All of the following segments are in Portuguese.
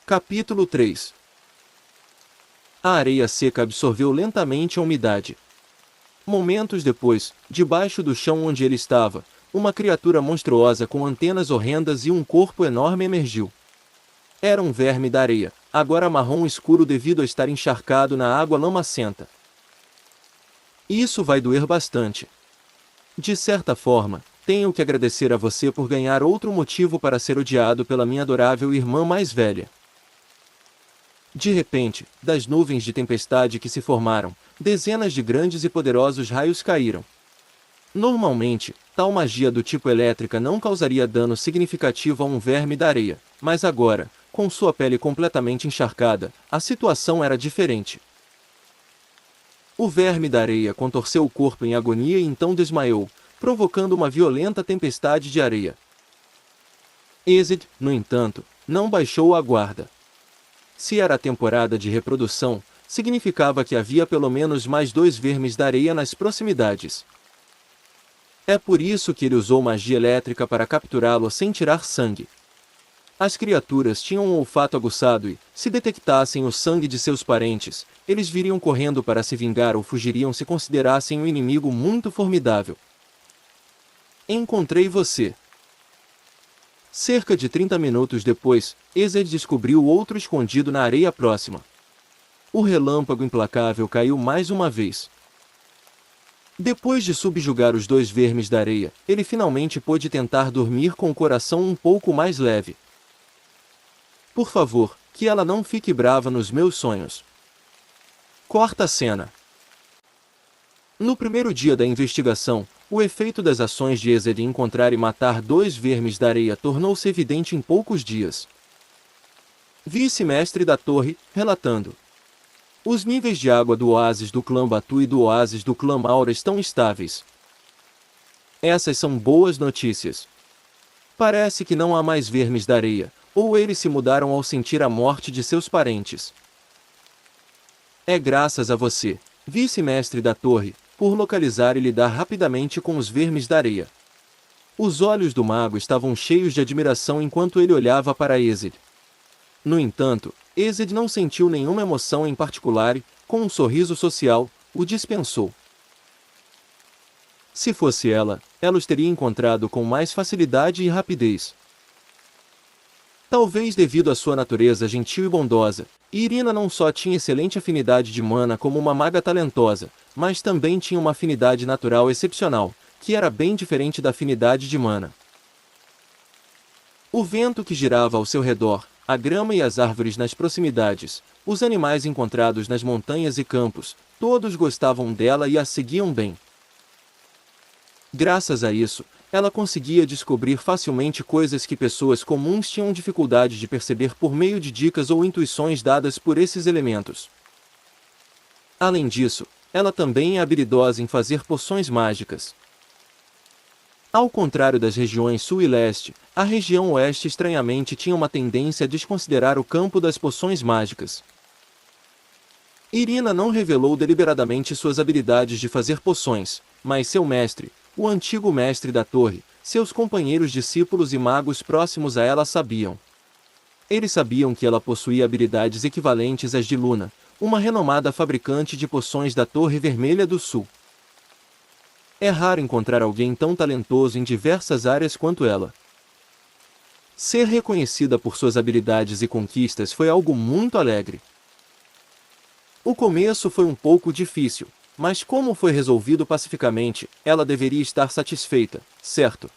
Capítulo 3. A areia seca absorveu lentamente a umidade. Momentos depois, debaixo do chão onde ele estava, uma criatura monstruosa com antenas horrendas e um corpo enorme emergiu. Era um verme da areia, agora marrom escuro devido a estar encharcado na água lamacenta. Isso vai doer bastante. De certa forma, tenho que agradecer a você por ganhar outro motivo para ser odiado pela minha adorável irmã mais velha. De repente, das nuvens de tempestade que se formaram, dezenas de grandes e poderosos raios caíram. Normalmente, tal magia do tipo elétrica não causaria dano significativo a um verme da areia, mas agora, com sua pele completamente encharcada, a situação era diferente. O verme da areia contorceu o corpo em agonia e então desmaiou, provocando uma violenta tempestade de areia. Ezed, no entanto, não baixou a guarda. Se era a temporada de reprodução, significava que havia pelo menos mais 2 vermes da areia nas proximidades. É por isso que ele usou magia elétrica para capturá-lo sem tirar sangue. As criaturas tinham um olfato aguçado e, se detectassem o sangue de seus parentes, eles viriam correndo para se vingar ou fugiriam se considerassem um inimigo muito formidável. Encontrei você. Cerca de 30 minutos depois, Ezed descobriu outro escondido na areia próxima. O relâmpago implacável caiu mais uma vez. Depois de subjugar os 2 vermes da areia, ele finalmente pôde tentar dormir com o coração um pouco mais leve. Por favor, que ela não fique brava nos meus sonhos. Quarta cena. No primeiro dia da investigação, o efeito das ações de Ezed em encontrar e matar 2 vermes da areia tornou-se evidente em poucos dias. Vice-mestre da torre, relatando. Os níveis de água do oásis do clã Batu e do oásis do clã Maura estão estáveis. Essas são boas notícias. Parece que não há mais vermes da areia, ou eles se mudaram ao sentir a morte de seus parentes. É graças a você, vice-mestre da torre, por localizar e lidar rapidamente com os vermes da areia. Os olhos do mago estavam cheios de admiração enquanto ele olhava para Ezed. No entanto, Ezed não sentiu nenhuma emoção em particular e, com um sorriso social, o dispensou. Se fosse ela os teria encontrado com mais facilidade e rapidez. Talvez devido à sua natureza gentil e bondosa, Irina não só tinha excelente afinidade de mana como uma maga talentosa, mas também tinha uma afinidade natural excepcional, que era bem diferente da afinidade de mana. O vento que girava ao seu redor, a grama e as árvores nas proximidades, os animais encontrados nas montanhas e campos, todos gostavam dela e a seguiam bem. Graças a isso, ela conseguia descobrir facilmente coisas que pessoas comuns tinham dificuldade de perceber por meio de dicas ou intuições dadas por esses elementos. Além disso, ela também é habilidosa em fazer poções mágicas. Ao contrário das regiões sul e leste, a região oeste estranhamente tinha uma tendência a desconsiderar o campo das poções mágicas. Irina não revelou deliberadamente suas habilidades de fazer poções, mas seu mestre, o antigo mestre da torre, seus companheiros discípulos e magos próximos a ela sabiam. Eles sabiam que ela possuía habilidades equivalentes às de Luna, uma renomada fabricante de poções da Torre Vermelha do Sul. É raro encontrar alguém tão talentoso em diversas áreas quanto ela. Ser reconhecida por suas habilidades e conquistas foi algo muito alegre. O começo foi um pouco difícil, mas como foi resolvido pacificamente, ela deveria estar satisfeita, certo?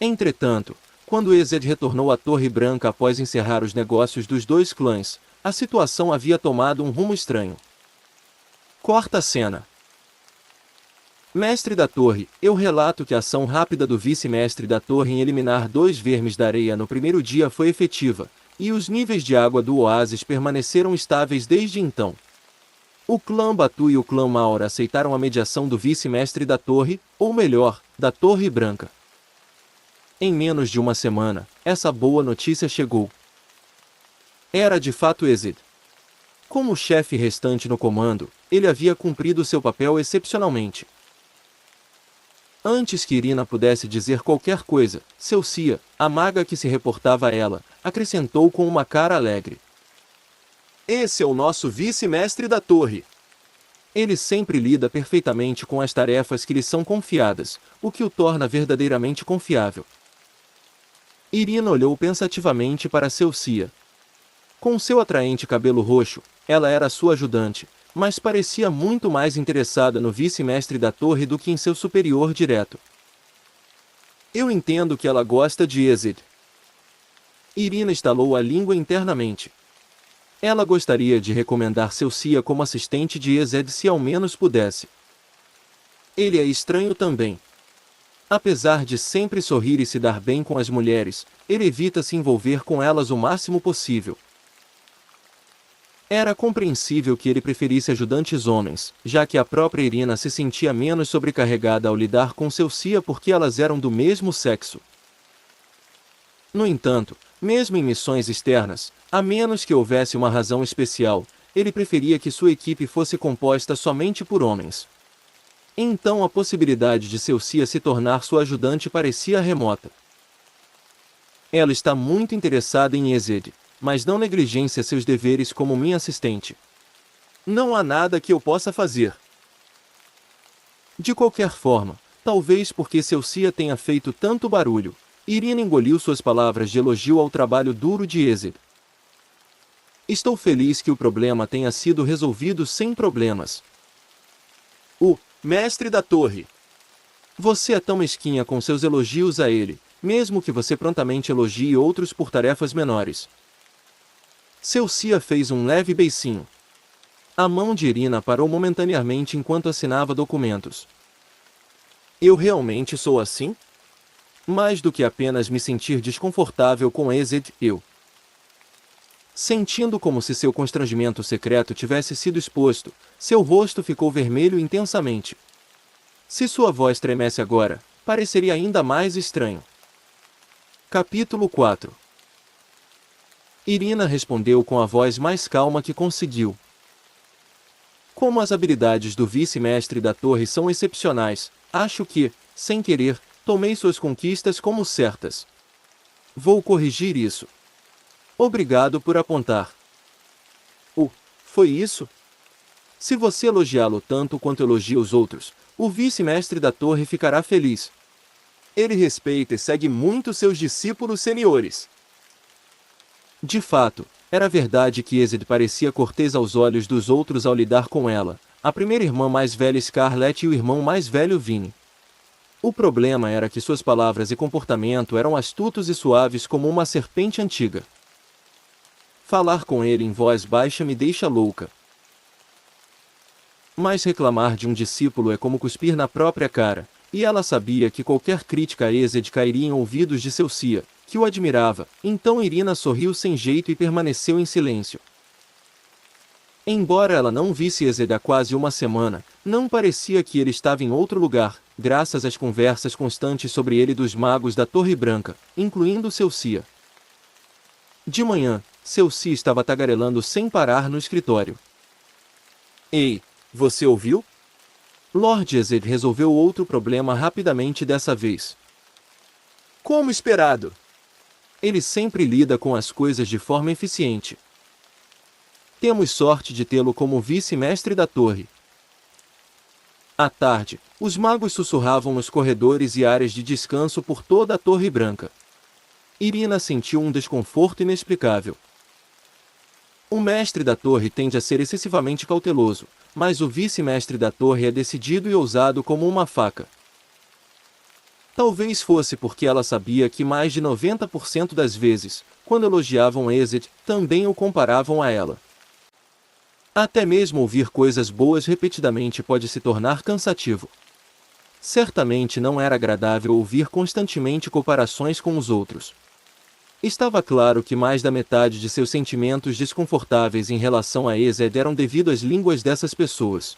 Entretanto, quando Ezed retornou à Torre Branca após encerrar os negócios dos 2 clãs, a situação havia tomado um rumo estranho. Quarta cena. Mestre da Torre, eu relato que a ação rápida do vice-mestre da Torre em eliminar 2 vermes da areia no primeiro dia foi efetiva, e os níveis de água do oásis permaneceram estáveis desde então. O clã Batu e o clã Maura aceitaram a mediação do vice-mestre da Torre, ou melhor, da Torre Branca. Em menos de uma semana, essa boa notícia chegou. Era de fato Ezed. Como o chefe restante no comando, ele havia cumprido seu papel excepcionalmente. Antes que Irina pudesse dizer qualquer coisa, Celcia, a maga que se reportava a ela, acrescentou com uma cara alegre. Esse é o nosso vice-mestre da torre. Ele sempre lida perfeitamente com as tarefas que lhe são confiadas, o que o torna verdadeiramente confiável. Irina olhou pensativamente para Celcia. Com seu atraente cabelo roxo, ela era sua ajudante, mas parecia muito mais interessada no vice-mestre da torre do que em seu superior direto. Eu entendo que ela gosta de Ezed. Irina estalou a língua internamente. Ela gostaria de recomendar Celcia como assistente de Ezed se ao menos pudesse. Ele é estranho também. Apesar de sempre sorrir e se dar bem com as mulheres, ele evita se envolver com elas o máximo possível. Era compreensível que ele preferisse ajudantes homens, já que a própria Irina se sentia menos sobrecarregada ao lidar com Celcia porque elas eram do mesmo sexo. No entanto, mesmo em missões externas, a menos que houvesse uma razão especial, ele preferia que sua equipe fosse composta somente por homens. Então a possibilidade de Celcia se tornar sua ajudante parecia remota. Ela está muito interessada em Ezed, mas não negligencia seus deveres como minha assistente. Não há nada que eu possa fazer. De qualquer forma, talvez porque Celcia tenha feito tanto barulho, Irina engoliu suas palavras de elogio ao trabalho duro de Ezed. Estou feliz que o problema tenha sido resolvido sem problemas. O mestre da torre. Você é tão mesquinha com seus elogios a ele, mesmo que você prontamente elogie outros por tarefas menores. Celcia fez um leve beicinho. A mão de Irina parou momentaneamente enquanto assinava documentos. Eu realmente sou assim? Mais do que apenas me sentir desconfortável com Ezed, eu. Sentindo como se seu constrangimento secreto tivesse sido exposto, seu rosto ficou vermelho intensamente. Se sua voz tremesse agora, pareceria ainda mais estranho. Capítulo 4. Irina respondeu com a voz mais calma que conseguiu. Como as habilidades do vice-mestre da torre são excepcionais, acho que, sem querer, tomei suas conquistas como certas. Vou corrigir isso. Obrigado por apontar. Foi isso? Se você elogiá-lo tanto quanto elogia os outros, o vice-mestre da torre ficará feliz. Ele respeita e segue muito seus discípulos seniores. De fato, era verdade que Ezed parecia cortês aos olhos dos outros ao lidar com ela, a primeira irmã mais velha Scarlett e o irmão mais velho Vinny. O problema era que suas palavras e comportamento eram astutos e suaves como uma serpente antiga. Falar com ele em voz baixa me deixa louca. Mas reclamar de um discípulo é como cuspir na própria cara, e ela sabia que qualquer crítica a Ezed cairia em ouvidos de Celcia, que o admirava, então Irina sorriu sem jeito e permaneceu em silêncio. Embora ela não visse Ezed há quase uma semana, não parecia que ele estava em outro lugar, graças às conversas constantes sobre ele dos magos da Torre Branca, incluindo Celcia. De manhã, Celcia estava tagarelando sem parar no escritório. Ei, você ouviu? Lord Ezed resolveu outro problema rapidamente dessa vez. Como esperado. Ele sempre lida com as coisas de forma eficiente. Temos sorte de tê-lo como vice-mestre da torre. À tarde, os magos sussurravam nos corredores e áreas de descanso por toda a Torre Branca. Irina sentiu um desconforto inexplicável. O mestre da torre tende a ser excessivamente cauteloso, mas o vice-mestre da torre é decidido e ousado como uma faca. Talvez fosse porque ela sabia que mais de 90% das vezes, quando elogiavam Ezed, também o comparavam a ela. Até mesmo ouvir coisas boas repetidamente pode se tornar cansativo. Certamente não era agradável ouvir constantemente comparações com os outros. Estava claro que mais da metade de seus sentimentos desconfortáveis em relação a Ezed eram devido às línguas dessas pessoas.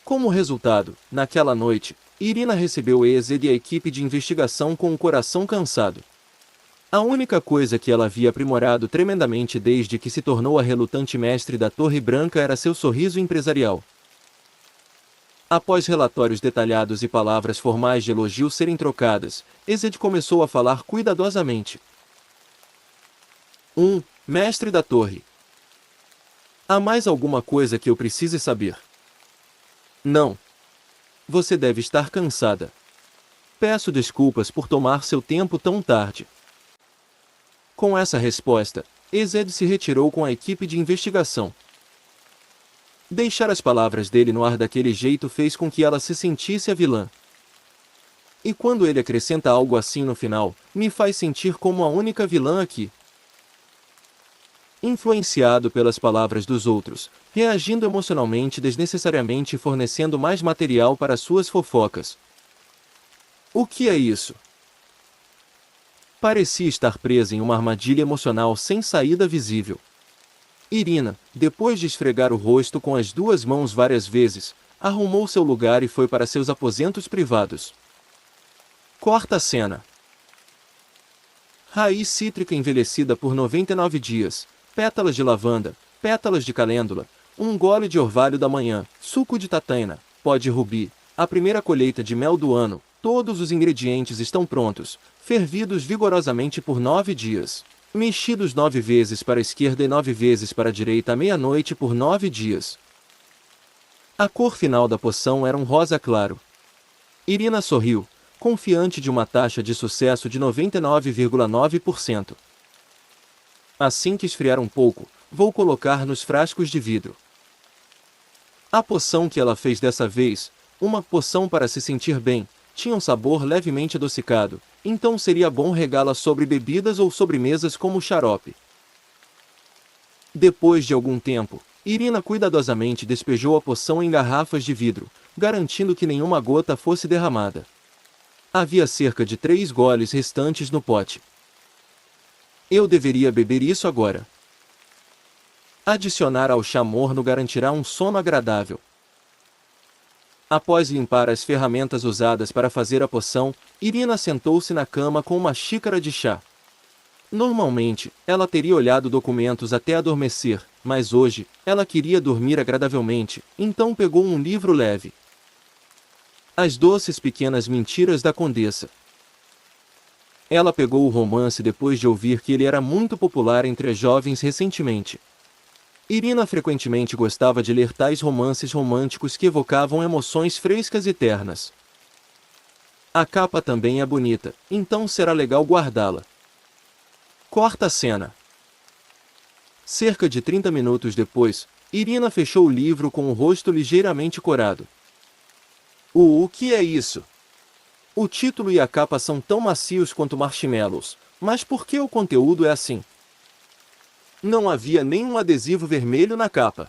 Como resultado, naquela noite, Irina recebeu Ezed e a equipe de investigação com o coração cansado. A única coisa que ela havia aprimorado tremendamente desde que se tornou a relutante mestre da Torre Branca era seu sorriso empresarial. Após relatórios detalhados e palavras formais de elogio serem trocadas, Ezed começou a falar cuidadosamente. Mestre da Torre. Há mais alguma coisa que eu precise saber? Não. Você deve estar cansada. Peço desculpas por tomar seu tempo tão tarde. Com essa resposta, Ezed se retirou com a equipe de investigação. Deixar as palavras dele no ar daquele jeito fez com que ela se sentisse a vilã. E quando ele acrescenta algo assim no final, me faz sentir como a única vilã aqui. Influenciado pelas palavras dos outros, reagindo emocionalmente desnecessariamente e fornecendo mais material para suas fofocas. O que é isso? Parecia estar presa em uma armadilha emocional sem saída visível. Irina, depois de esfregar o rosto com as duas mãos várias vezes, arrumou seu lugar e foi para seus aposentos privados. Corta a cena. Raiz cítrica envelhecida por 99 dias, pétalas de lavanda, pétalas de calêndula, um gole de orvalho da manhã, suco de tataina, pó de rubi, a primeira colheita de mel do ano, todos os ingredientes estão prontos, fervidos vigorosamente por 9 dias. Mexidos 9 vezes para a esquerda e 9 vezes para a direita à meia-noite por 9 dias. A cor final da poção era um rosa claro. Irina sorriu, confiante de uma taxa de sucesso de 99,9%. Assim que esfriar um pouco, vou colocar nos frascos de vidro. A poção que ela fez dessa vez, uma poção para se sentir bem, tinha um sabor levemente adocicado, então seria bom regá-la sobre bebidas ou sobremesas como xarope. Depois de algum tempo, Irina cuidadosamente despejou a poção em garrafas de vidro, garantindo que nenhuma gota fosse derramada. Havia cerca de 3 goles restantes no pote. Eu deveria beber isso agora. Adicionar ao chá morno garantirá um sono agradável. Após limpar as ferramentas usadas para fazer a poção, Irina sentou-se na cama com uma xícara de chá. Normalmente, ela teria olhado documentos até adormecer, mas hoje, ela queria dormir agradavelmente, então pegou um livro leve. As Doces Pequenas Mentiras da Condessa. Ela pegou o romance depois de ouvir que ele era muito popular entre as jovens recentemente. Irina frequentemente gostava de ler tais romances românticos que evocavam emoções frescas e ternas. A capa também é bonita, então será legal guardá-la. Corta a cena. Cerca de 30 minutos depois, Irina fechou o livro com o rosto ligeiramente corado. O que é isso? O título e a capa são tão macios quanto marshmallows, mas por que o conteúdo é assim? Não havia nenhum adesivo vermelho na capa.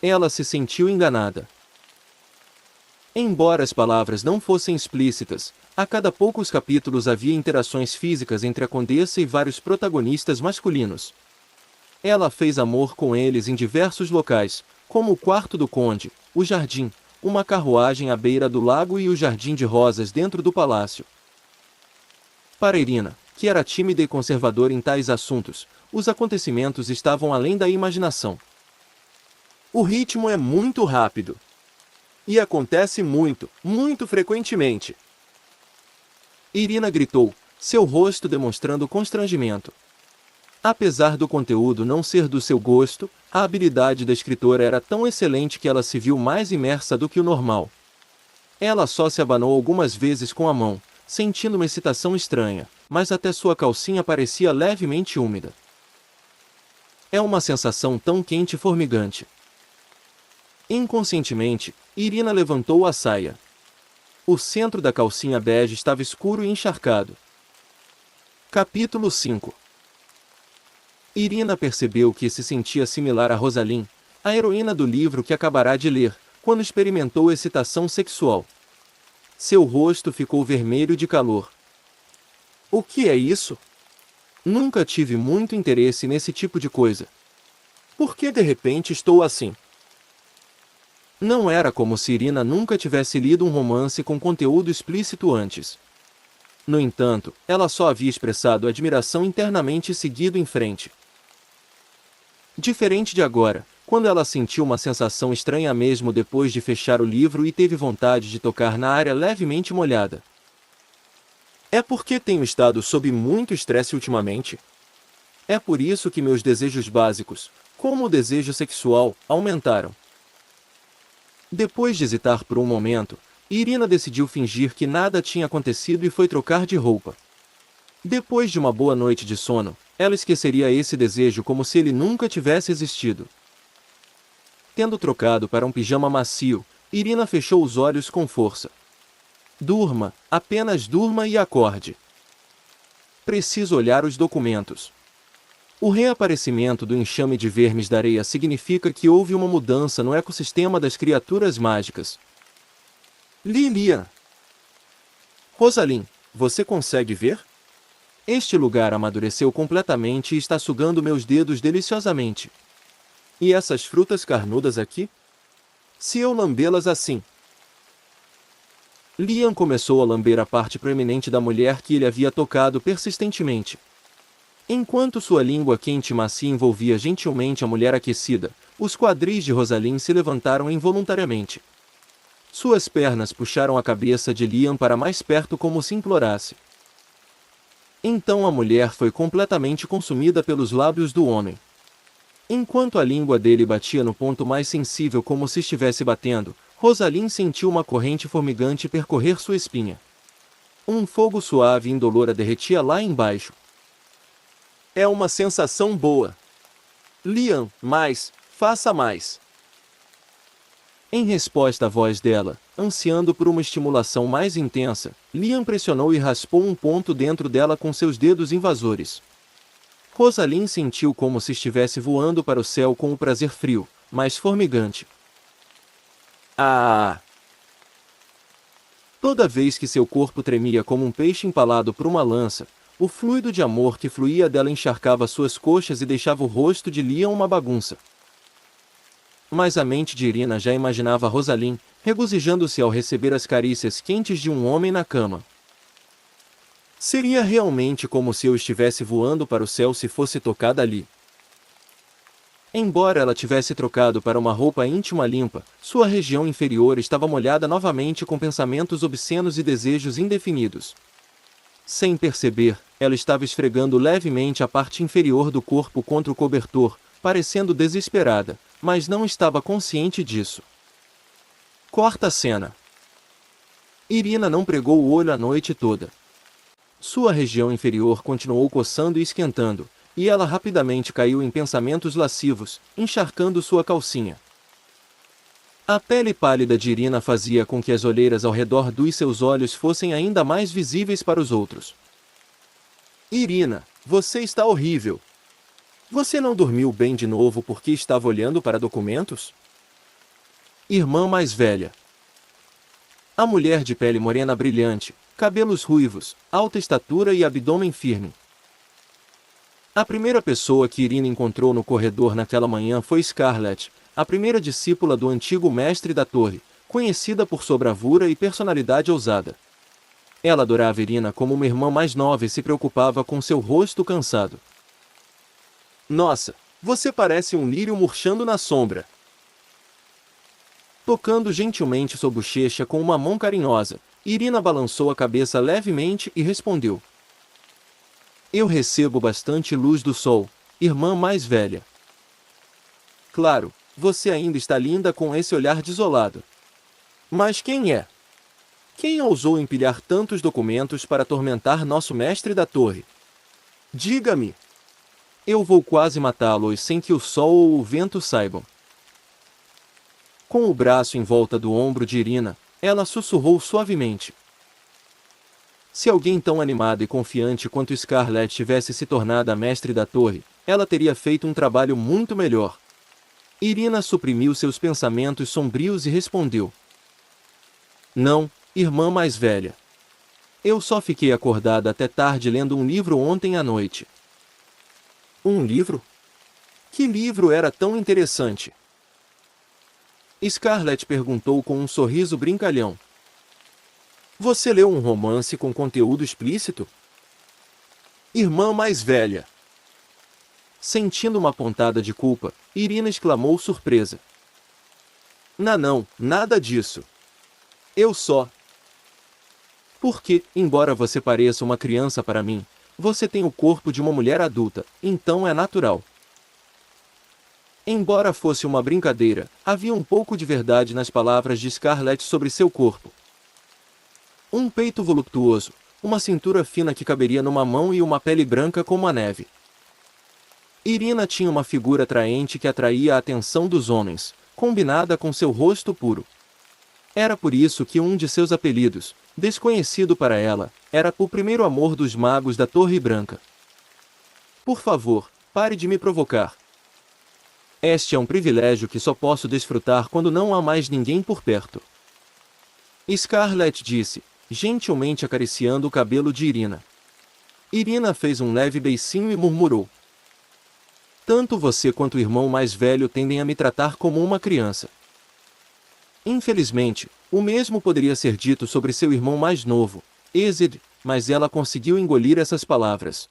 Ela se sentiu enganada. Embora as palavras não fossem explícitas, a cada poucos capítulos havia interações físicas entre a condessa e vários protagonistas masculinos. Ela fez amor com eles em diversos locais, como o quarto do conde, o jardim, uma carruagem à beira do lago e o jardim de rosas dentro do palácio. Para Irina, que era tímida e conservadora em tais assuntos, os acontecimentos estavam além da imaginação. O ritmo é muito rápido. E acontece muito, muito frequentemente. Irina gritou, seu rosto demonstrando constrangimento. Apesar do conteúdo não ser do seu gosto, a habilidade da escritora era tão excelente que ela se viu mais imersa do que o normal. Ela só se abanou algumas vezes com a mão, sentindo uma excitação estranha, mas até sua calcinha parecia levemente úmida. É uma sensação tão quente e formigante. Inconscientemente, Irina levantou a saia. O centro da calcinha bege estava escuro e encharcado. Capítulo 5. Irina percebeu que se sentia similar a Rosalind, a heroína do livro que acabará de ler, quando experimentou excitação sexual. Seu rosto ficou vermelho de calor. O que é isso? Nunca tive muito interesse nesse tipo de coisa. Por que de repente estou assim? Não era como se Irina nunca tivesse lido um romance com conteúdo explícito antes. No entanto, ela só havia expressado admiração internamente e seguido em frente. Diferente de agora, quando ela sentiu uma sensação estranha mesmo depois de fechar o livro e teve vontade de tocar na área levemente molhada. É porque tenho estado sob muito estresse ultimamente? É por isso que meus desejos básicos, como o desejo sexual, aumentaram. Depois de hesitar por um momento, Irina decidiu fingir que nada tinha acontecido e foi trocar de roupa. Depois de uma boa noite de sono, ela esqueceria esse desejo como se ele nunca tivesse existido. Tendo trocado para um pijama macio, Irina fechou os olhos com força. Durma, apenas durma e acorde. Preciso olhar os documentos. O reaparecimento do enxame de vermes da areia significa que houve uma mudança no ecossistema das criaturas mágicas. Lilian! Rosalind, você consegue ver? Este lugar amadureceu completamente e está sugando meus dedos deliciosamente. E essas frutas carnudas aqui? Se eu lambê-las assim... Liam começou a lamber a parte proeminente da mulher que ele havia tocado persistentemente. Enquanto sua língua quente e macia envolvia gentilmente a mulher aquecida, os quadris de Rosalind se levantaram involuntariamente. Suas pernas puxaram a cabeça de Liam para mais perto como se implorasse. Então a mulher foi completamente consumida pelos lábios do homem. Enquanto a língua dele batia no ponto mais sensível como se estivesse batendo, Rosalind sentiu uma corrente formigante percorrer sua espinha. Um fogo suave e indolor a derretia lá embaixo. É uma sensação boa. Liam, faça mais. Em resposta à voz dela, ansiando por uma estimulação mais intensa, Liam pressionou e raspou um ponto dentro dela com seus dedos invasores. Rosalind sentiu como se estivesse voando para o céu com o prazer frio, mas formigante. Ah! Toda vez que seu corpo tremia como um peixe empalado por uma lança, o fluido de amor que fluía dela encharcava suas coxas e deixava o rosto de Liam uma bagunça. Mas a mente de Irina já imaginava Rosalind, regozijando-se ao receber as carícias quentes de um homem na cama. Seria realmente como se eu estivesse voando para o céu se fosse tocada ali. Embora ela tivesse trocado para uma roupa íntima limpa, sua região inferior estava molhada novamente com pensamentos obscenos e desejos indefinidos. Sem perceber, ela estava esfregando levemente a parte inferior do corpo contra o cobertor, parecendo desesperada, mas não estava consciente disso. Quarta cena. Irina não pregou o olho a noite toda. Sua região inferior continuou coçando e esquentando, e ela rapidamente caiu em pensamentos lascivos, encharcando sua calcinha. A pele pálida de Irina fazia com que as olheiras ao redor dos seus olhos fossem ainda mais visíveis para os outros. Irina, você está horrível. Você não dormiu bem de novo porque estava olhando para documentos? Irmã mais velha. A mulher de pele morena brilhante, cabelos ruivos, alta estatura e abdômen firme. A primeira pessoa que Irina encontrou no corredor naquela manhã foi Scarlett, a primeira discípula do antigo mestre da torre, conhecida por sua bravura e personalidade ousada. Ela adorava Irina como uma irmã mais nova e se preocupava com seu rosto cansado. Nossa, você parece um lírio murchando na sombra. Tocando gentilmente sua bochecha com uma mão carinhosa, Irina balançou a cabeça levemente e respondeu: Eu recebo bastante luz do sol, irmã mais velha. Claro, você ainda está linda com esse olhar desolado. Mas quem é? Quem ousou empilhar tantos documentos para atormentar nosso mestre da torre? Diga-me. Eu vou quase matá-los sem que o sol ou o vento saibam. Com o braço em volta do ombro de Irina, ela sussurrou suavemente. Se alguém tão animado e confiante quanto Scarlett tivesse se tornado a mestre da torre, ela teria feito um trabalho muito melhor. Irina suprimiu seus pensamentos sombrios e respondeu: Não, irmã mais velha. Eu só fiquei acordada até tarde lendo um livro ontem à noite. Um livro? Que livro era tão interessante? Scarlett perguntou com um sorriso brincalhão. Você leu um romance com conteúdo explícito? Irmã mais velha. Sentindo uma pontada de culpa, Irina exclamou surpresa. Não, nada disso. Eu só... Porque, embora você pareça uma criança para mim, Você tem o corpo de uma mulher adulta, então é natural. Embora fosse uma brincadeira, havia um pouco de verdade nas palavras de Scarlett sobre seu corpo. Um peito voluptuoso, uma cintura fina que caberia numa mão e uma pele branca como a neve. Irina tinha uma figura atraente que atraía a atenção dos homens, combinada com seu rosto puro. Era por isso que um de seus apelidos, desconhecido para ela, era o primeiro amor dos magos da Torre Branca. Por favor, pare de me provocar. Este é um privilégio que só posso desfrutar quando não há mais ninguém por perto. Scarlett disse, gentilmente acariciando o cabelo de Irina. Irina fez um leve beicinho e murmurou. Tanto você quanto o irmão mais velho tendem a me tratar como uma criança. Infelizmente, o mesmo poderia ser dito sobre seu irmão mais novo, Ezed, mas ela conseguiu engolir essas palavras.